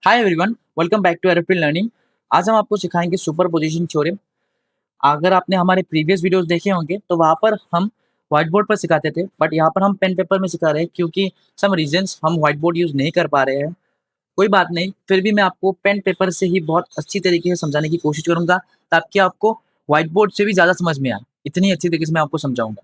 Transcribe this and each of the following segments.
Hi everyone, welcome back to aeroplane learning. आज हम आपको सिखाएंगे सुपरपोजिशन थ्योरम। अगर आपने हमारे प्रीवियस वीडियोस देखे होंगे तो वहाँ पर हम व्हाइट बोर्ड पर सिखाते थे, बट यहाँ पर हम पेन पेपर में सिखा रहे हैं क्योंकि सम रीजंस हम व्हाइट बोर्ड यूज़ नहीं कर पा रहे हैं। कोई बात नहीं, फिर भी मैं आपको पेन पेपर से ही बहुत अच्छी तरीके से समझाने की कोशिश करूंगा ताकि आपको व्हाइट बोर्ड से भी ज़्यादा समझ में आए। इतनी अच्छी तरीके से मैं आपको समझाऊंगा।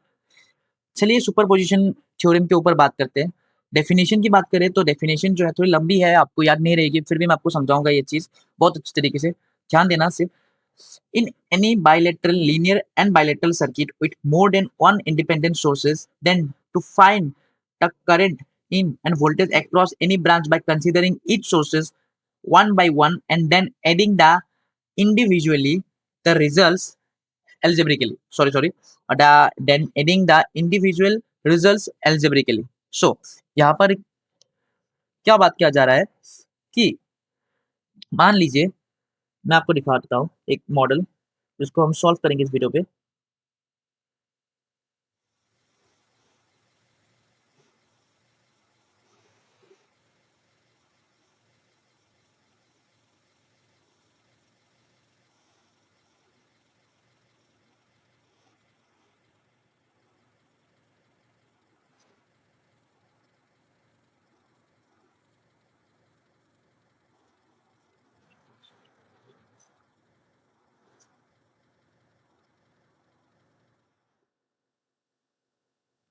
चलिए सुपरपोजिशन थ्योरम के ऊपर बात करते हैं। डेफिनेशन की बात करें तो डेफिनेशन जो है थोड़ी लंबी है, आपको याद नहीं रहेगी, फिर भी मैं आपको समझाऊंगा ये चीज़ बहुत अच्छी तरीके से। ध्यान देना सिर्फ। In any bilateral linear and bilateral circuit with more than one independent sources, then to find the current in and voltage across any branch by considering each sources one by one and then adding the individually the results algebraically. Sorry, then adding the individual results algebraically. So यहाँ पर क्या बात किया जा रहा है कि मान लीजिए मैं आपको दिखा देता हूँ एक मॉडल जिसको हम सॉल्व करेंगे इस वीडियो पे।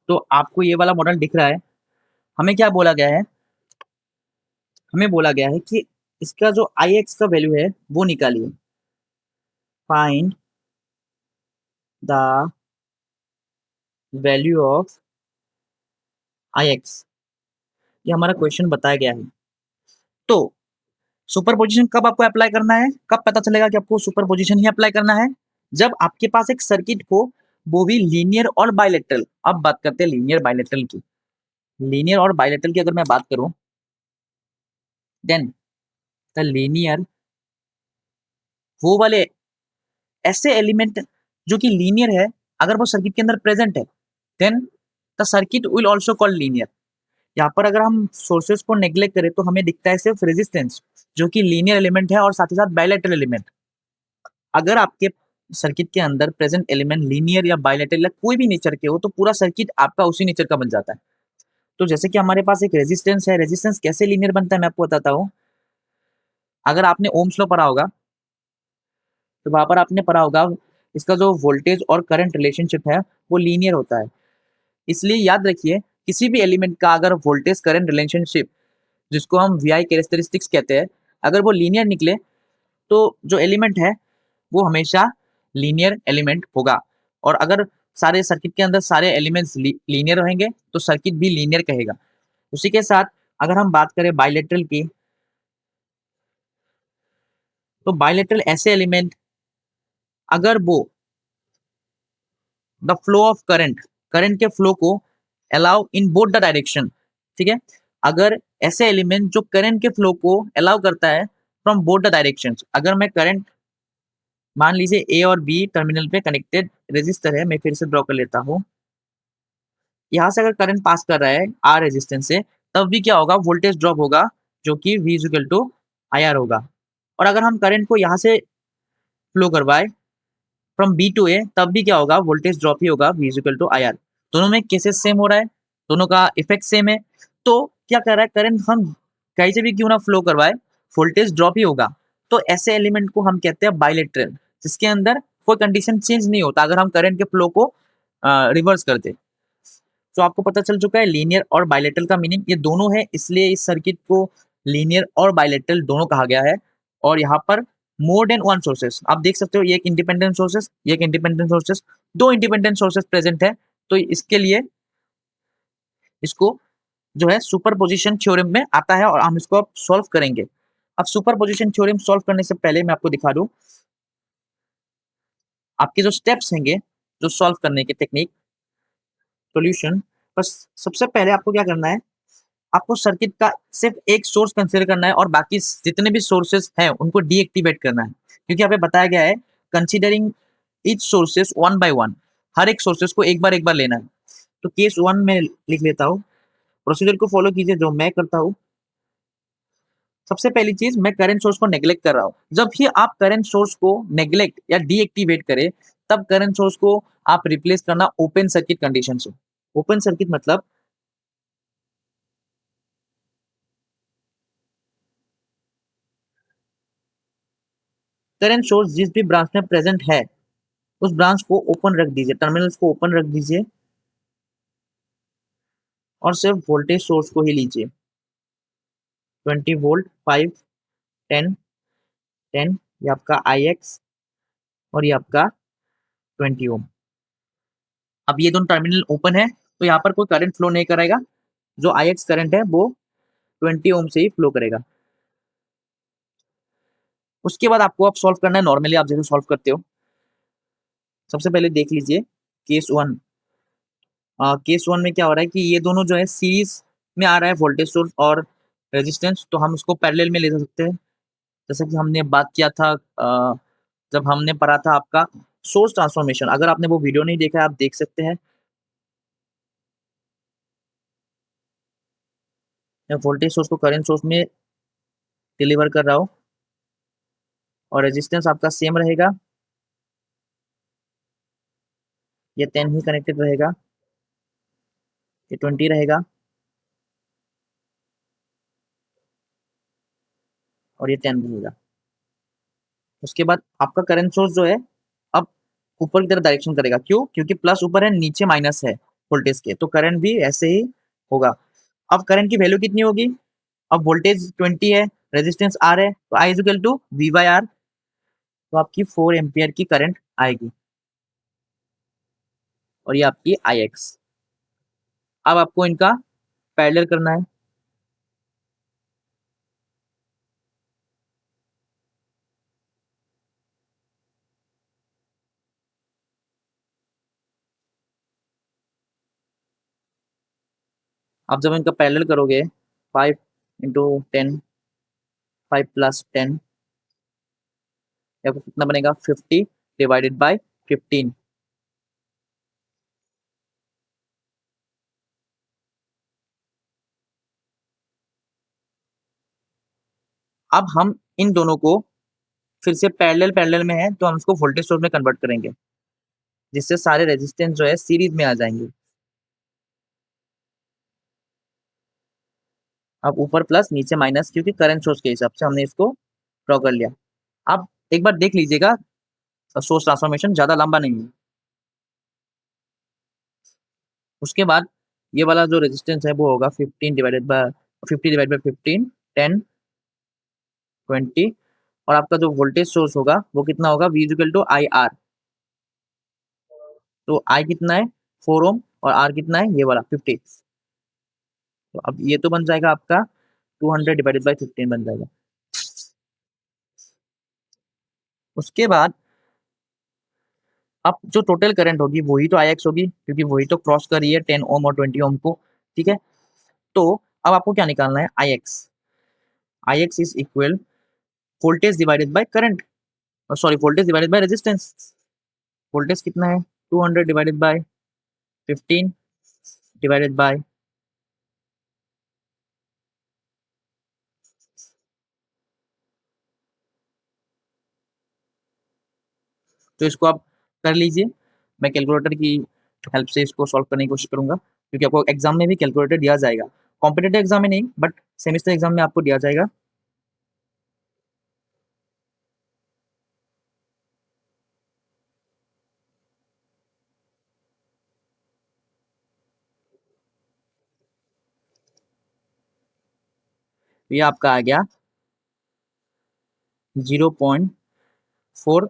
तो आपको ये वाला मॉडल दिख रहा है। हमें क्या बोला गया है? हमें बोला गया है कि इसका जो आई एक्स का वैल्यू है वो निकालिए। Find the value of I x, ये हमारा क्वेश्चन बताया गया है। तो सुपरपोजिशन कब आपको अप्लाई करना है? कब पता चलेगा कि आपको सुपरपोजिशन ही अप्लाई करना है? जब आपके पास एक सर्किट हो, वो भी लीनियर और बाइलेटरल। अब बात करते हैं लीनियर बाइलेटरल की। लीनियर और बाइलेटरल की अगर मैं बात करूं, देन द लीनियर वो वाले ऐसे एलिमेंट जो कि लीनियर है, अगर वो सर्किट के अंदर प्रेजेंट है, then the circuit will also called linear. यहाँ पर अगर हम सोर्सेस को नेग्लेक्ट करें तो हमें दिखता है सिर्फ रेजिस्टेंस, जो कि लीनियर एलिमेंट है और साथ ही साथ बाइलेटरल एलिमेंट। अगर आपके सर्किट के अंदर प्रेजेंट एलिमेंट लीनियर या बाइलेटरल या कोई भी नेचर के हो तो पूरा सर्किट आपका उसी नेचर का बन जाता है। तो जैसे कि हमारे पास एक रेजिस्टेंस है, रेजिस्टेंस कैसे लीनियर बनता है मैं आपको बताता हूँ। अगर आपने ओम्स लॉ पढ़ा होगा तो वहां पर आपने पढ़ा होगा इसका जो वोल्टेज और करंट रिलेशनशिप है वो लीनियर होता है। इसलिए याद रखिए, किसी भी एलिमेंट का अगर वोल्टेज करंट रिलेशनशिप, जिसको हम वी आई कैरेक्टरिस्टिक्स कहते हैं, अगर वो लीनियर निकले तो जो एलिमेंट है वो हमेशा लीनियर एलिमेंट होगा। और अगर सारे सर्किट के अंदर सारे एलिमेंट्स लीनियर रहेंगे तो सर्किट भी लीनियर कहेगा। उसी के साथ अगर हम बात करें बाइलेटरल की, तो बाइलेटरल ऐसे एलिमेंट अगर वो the flow of current, current के फ्लो को allow in both the direction, ठीक है, अगर ऐसे एलिमेंट जो करंट के फ्लो को अलाउ करता है फ्रॉम बोथ द डायरेक्शन, अगर मैं करंट मान लीजिए ए और बी टर्मिनल पे कनेक्टेड रेजिस्टर है, मैं फिर से ड्रॉ कर लेता हूँ। यहाँ से अगर करंट पास कर रहा है आर रेजिस्टेंस से, तब भी क्या होगा, वोल्टेज ड्रॉप होगा जो कि V equal to I R होगा। और अगर हम करंट को यहाँ से फ्लो करवाए फ्रॉम बी टू ए, तब भी क्या होगा, वोल्टेज ड्रॉप ही होगा V equal to I R. दोनों में केसेस सेम हो रहा है, दोनों का इफेक्ट सेम है। तो क्या कर रहा है, करंट हम कहीं से भी क्यों ना फ्लो करवाए, वोल्टेज ड्रॉप ही होगा। तो ऐसे एलिमेंट को हम कहते हैं बाइलेटरल, जिसके अंदर कोई कंडीशन चेंज नहीं होता अगर हम करंट के फ्लो को रिवर्स कर दे। तो आपको पता चल चुका है लीनियर और बाइलेटरल का मीनिंग ये दोनों है, इसलिए इस सर्किट को लीनियर और बाइलेटरल दोनों कहा गया है। और यहाँ पर मोर देन वन सोर्सेस आप देख सकते हो, ये एक इंडिपेंडेंट सोर्सेस, ये एक इंडिपेंडेंट सोर्सेस, दो इंडिपेंडेंट सोर्सेस प्रेजेंट है। तो इसके लिए इसको जो है सुपरपोजिशन थ्योरम में आता है और हम इसको अब सॉल्व करेंगे। अब सुपरपोजिशन थ्योरम सॉल्व करने से पहले मैं आपको दिखा दूं आपके जो स्टेप्स हैंगे, जो सॉल्व करने के टेक्निक, सॉल्यूशन। बस सबसे पहले आपको क्या करना है, आपको सर्किट का सिर्फ एक सोर्स कंसीडर करना है और बाकी जितने भी सोर्सेस हैं उनको डीएक्टिवेट करना है, क्योंकि यहाँ पे बताया गया है considering each sources one by one, हर एक सोर्सेस को एक बार लेना है। तो केस वन में लिख लेता हूँ, प्रोसीजर को फॉलो कीजिए जो मैं करता हूँ। सबसे पहली चीज, मैं करंट सोर्स को नेग्लेक्ट कर रहा हूं। जब भी आप करंट सोर्स को नेग्लेक्ट या डीएक्टिवेट करें, तब करंट सोर्स को आप रिप्लेस करना ओपन सर्किट कंडीशन से। ओपन सर्किट मतलब करंट सोर्स जिस भी ब्रांच में प्रेजेंट है, उस ब्रांच को ओपन रख दीजिए, टर्मिनल्स को ओपन रख दीजिए और सिर्फ वोल्टेज सोर्स को ही लीजिए। 20 वोल्ट, 5, 10, 10, ये आपका आई एक्स और ये आपका 20 ओम। अब ये दोनों टर्मिनल ओपन है, तो यहाँ पर कोई करंट फ्लो नहीं करेगा। जो आई एक्स करंट है वो 20 ओम से ही फ्लो करेगा। उसके बाद आपको अब सॉल्व करना है नॉर्मली आप जैसे सॉल्व करते हो। सबसे पहले देख लीजिए केस वन। केस वन में क्या हो रहा है कि ये दोनों जो है सीरीज में आ रहा है, वोल्टेज सोर्स और रेजिस्टेंस, तो हम उसको पैरेलल में ले सकते हैं। जैसे कि हमने बात किया था जब हमने पढ़ा था आपका सोर्स ट्रांसफॉर्मेशन। अगर आपने वो वीडियो नहीं देखा है, आप देख सकते हैं। मैं वोल्टेज सोर्स को करंट सोर्स में डिलीवर कर रहा हूँ और रेजिस्टेंस आपका सेम रहेगा, ये 10 ही कनेक्टेड रहेगा, ये 20 रहेगा और ये 10 रहेगा। उसके बाद आपका करंट सोर्स जो है अब ऊपर की तरफ डायरेक्शन करेगा। क्यों? क्योंकि प्लस ऊपर है, नीचे माइनस है वोल्टेज के, तो करंट भी ऐसे ही होगा। अब करंट की वैल्यू कितनी होगी? अब वोल्टेज 20 है, रेजिस्टेंस आर है, तो I is equal to V by R, तो आपकी 4 एम्पियर की करंट आएगी और ये आपकी आई एक्स। अब आपको इनका पैरेलल करना है। आप जब इनका पैरेलल करोगे 5 × 10, 5 + 10, आपको कितना बनेगा? 50/15। अब हम इन दोनों को फिर से पैरेलल पैरेलल में है, तो हम इसको वोल्टेज सोर्स में कन्वर्ट करेंगे, जिससे सारे रेजिस्टेंस जो है सीरीज में आ जाएंगे। अब ऊपर प्लस नीचे माइनस, क्योंकि करंट सोर्स के हिसाब से हमने इसको ड्रॉ कर लिया। अब एक बार देख लीजिएगा, सोर्स ट्रांसफॉर्मेशन ज्यादा लंबा नहीं है। उसके बाद ये वाला जो रेजिस्टेंस है वो होगा 50 डिवाइडेड बाय 15, 10, 20, और आपका जो वोल्टेज सोर्स होगा वो कितना होगा? V equal to I R. तो आई कितना है? 4 ओम, और आर कितना है? ये वाला 50। तो अब ये तो बन जाएगा आपका 200/15 बन जाएगा। उसके बाद अब जो टोटल करंट होगी वही तो आई एक्स होगी, क्योंकि वही तो क्रॉस कर रही है 10 ओम और 20 ओम को। ठीक है, तो अब आपको क्या निकालना है? I X. I X is equal voltage divided by current, sorry voltage divided by resistance. Voltage कितना है? 200/15 डिवाइडेड बाय, तो इसको आप कर लीजिए। मैं कैलकुलेटर की हेल्प से इसको सॉल्व करने की कोशिश करूंगा, क्योंकि आपको एग्जाम में भी कैलकुलेटर दिया जाएगा। कॉम्पिटेटिव एग्जाम में नहीं, बट सेमेस्टर एग्जाम में आपको दिया जाएगा। ये आपका आ गया 0.4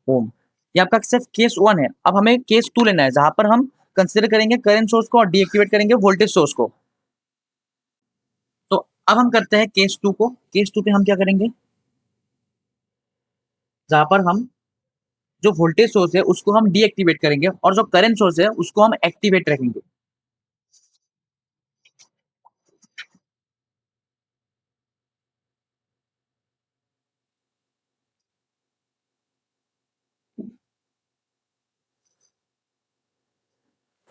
ओम। ये आपका सिर्फ केस वन है। अब हमें केस टू लेना है, जहां पर हम कंसिडर करेंगे करंट सोर्स को और डीएक्टिवेट करेंगे वोल्टेज सोर्स को। तो अब हम करते हैं केस टू को। केस टू पे हम क्या करेंगे? जहां पर हम जो वोल्टेज सोर्स है उसको हम डीएक्टिवेट करेंगे और जो करंट सोर्स है उसको हम एक्टिवेट रखेंगे।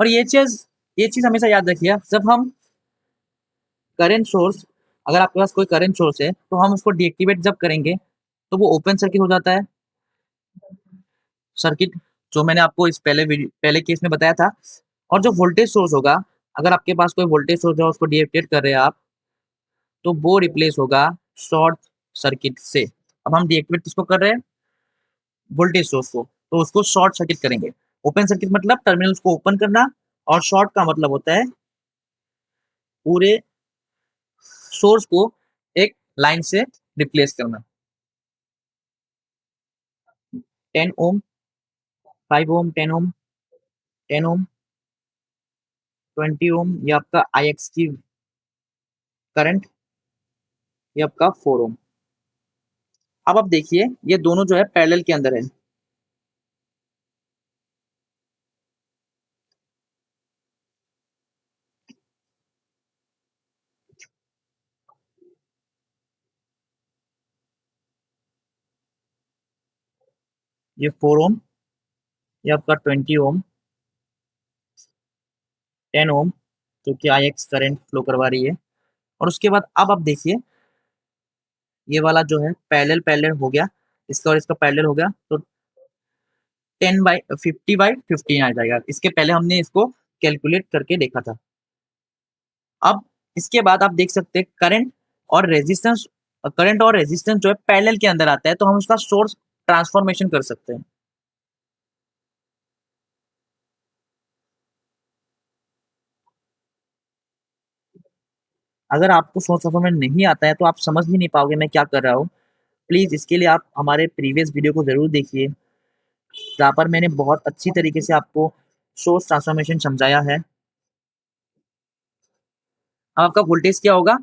और ये चीज हमेशा याद रखिए, जब हम करंट सोर्स अगर आपके पास कोई करंट सोर्स है तो हम उसको डीएक्टिवेट जब करेंगे तो वो ओपन सर्किट हो जाता है। सर्किट जो मैंने आपको इस पहले केस में बताया था। और जो वोल्टेज सोर्स होगा, अगर आपके पास कोई वोल्टेज सोर्स है उसको डीएक्टिवेट कर रहे हैं आप, तो वो रिप्लेस होगा शॉर्ट सर्किट से। अब हम डीएक्टिवेट किसको कर रहे हैं? वोल्टेज सोर्स को, तो उसको शॉर्ट सर्किट करेंगे। ओपन सर्किट मतलब टर्मिनल्स को ओपन करना, और शॉर्ट का मतलब होता है पूरे सोर्स को एक लाइन से रिप्लेस करना। 10 ओम, 5 ओम, 10 ओम, 10 ओम, 20 ओम, ये आपका आई एक्स की करंट, ये आपका 4 ओम। अब आप देखिए ये दोनों जो है पैरेलल के अंदर है। ये 4 ओम, ये आपका 20 ओम, 10 ओम, जो कि आई एक्स करंट फ्लो करवा रही है। और उसके बाद अब आप देखिए ये वाला जो है पैरेलल पैरेलल हो गया, इसका और इसका पैरेलल हो गया, तो 10/50/15 आ जाएगा। इसके पहले हमने इसको कैलकुलेट करके देखा था। अब इसके बाद आप देख सकते हैं करंट और रेजिस्टेंस जो है पैरेलल के अंदर आता है, तो हम उसका सोर्स ट्रांसफॉर्मेशन कर सकते हैं। अगर आपको सोर्स ट्रांसफॉर्मेशन नहीं आता है तो आप समझ ही नहीं पाओगे मैं क्या कर रहा हूँ। प्लीज इसके लिए आप हमारे प्रीवियस वीडियो को जरूर देखिए, जहाँ पर मैंने बहुत अच्छी तरीके से आपको सोर्स ट्रांसफॉर्मेशन समझाया है। अब आपका वोल्टेज क्या होगा?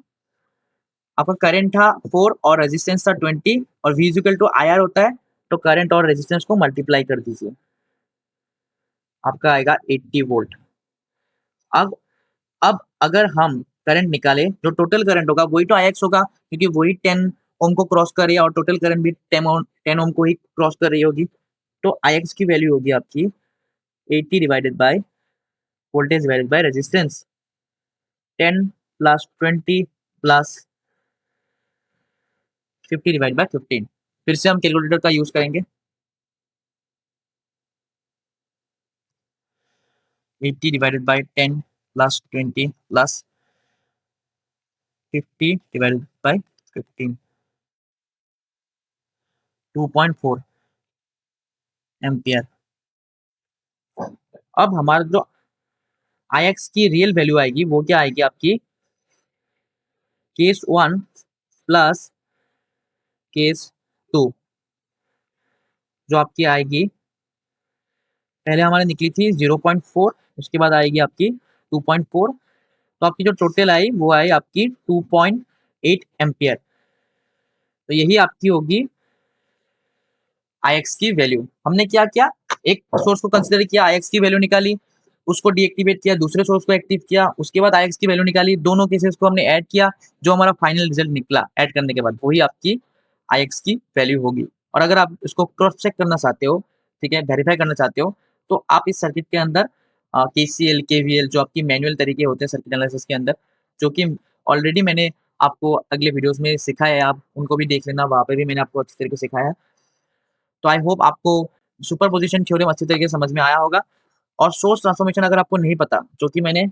आपका करंट था 4 और रेजिस्टेंस था 20, और V equal to I R होता है, तो करंट और रेजिस्टेंस को मल्टीप्लाई कर दीजिए, आपका आएगा 80 वोल्ट। अब अब अगर हम करंट निकाले, जो टोटल करंट होगा वही तो आई एक्स होगा, क्योंकि वही 10 ओम को क्रॉस कर रही है और टोटल करंट भी 10 ओम को ही क्रॉस कर रही होगी। तो आई एक्स की वैल्यू होगी आपकी 80 divided by voltage divided by resistance, 10 plus 20 plus 50 divide by 15। फिर से हम कैलकुलेटर का यूज करेंगे। 80 divided by 10 plus 20 plus 50 divided by 15, 2.4 ampere. अब हमारा जो आई एक्स की रियल वैल्यू आएगी वो क्या आएगी आपकी? केस 1 प्लस केस 2, जो आपकी आएगी, पहले हमारे निकली थी 0.4, उसके बाद आएगी आपकी 2.4, तो आपकी जो टोटल आई वो आई आपकी 2.8 एम्पियर। तो यही आपकी होगी आई एक्स की वैल्यू। हमने क्या किया, एक सोर्स को कंसिडर किया, आई एक्स की वैल्यू निकाली, उसको डीएक्टिवेट किया, दूसरे सोर्स को एक्टिव किया, उसके बाद आई एक्स की वैल्यू निकाली, दोनों केसेस को हमने ऐड किया, जो हमारा फाइनल रिजल्ट निकला ऐड करने के बाद वही आपकी आई एक्स की वैल्यू होगी। और अगर आप इसको क्रॉस चेक करना चाहते हो, ठीक है, वेरीफाई करना चाहते हो, तो आप इस सर्किट के अंदर केसीएल केवीएल जो आपकी मैनुअल तरीके होते हैं सर्किट एनालिसिस के अंदर, जो कि ऑलरेडी मैंने आपको अगले वीडियोस में सिखाया है, आप उनको भी देख लेना, वहाँ पे भी मैंने आपको अच्छी तरीके से सिखाया है। तो आई होप आपको सुपरपोजिशन थ्योरम अच्छी तरीके से समझ में आया होगा। और सोर्स ट्रांसफॉर्मेशन अगर आपको नहीं पता, जो कि मैंने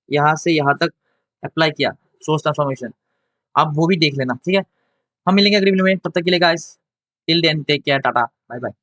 यहाँ से यहाँ तक अप्लाई किया सोर्स ट्रांसफॉर्मेशन, आप वो भी देख लेना, ठीक है। हम मिलेंगे अगली वीडियो में, तब तक के लिए guys, till then take care, tata, bye bye.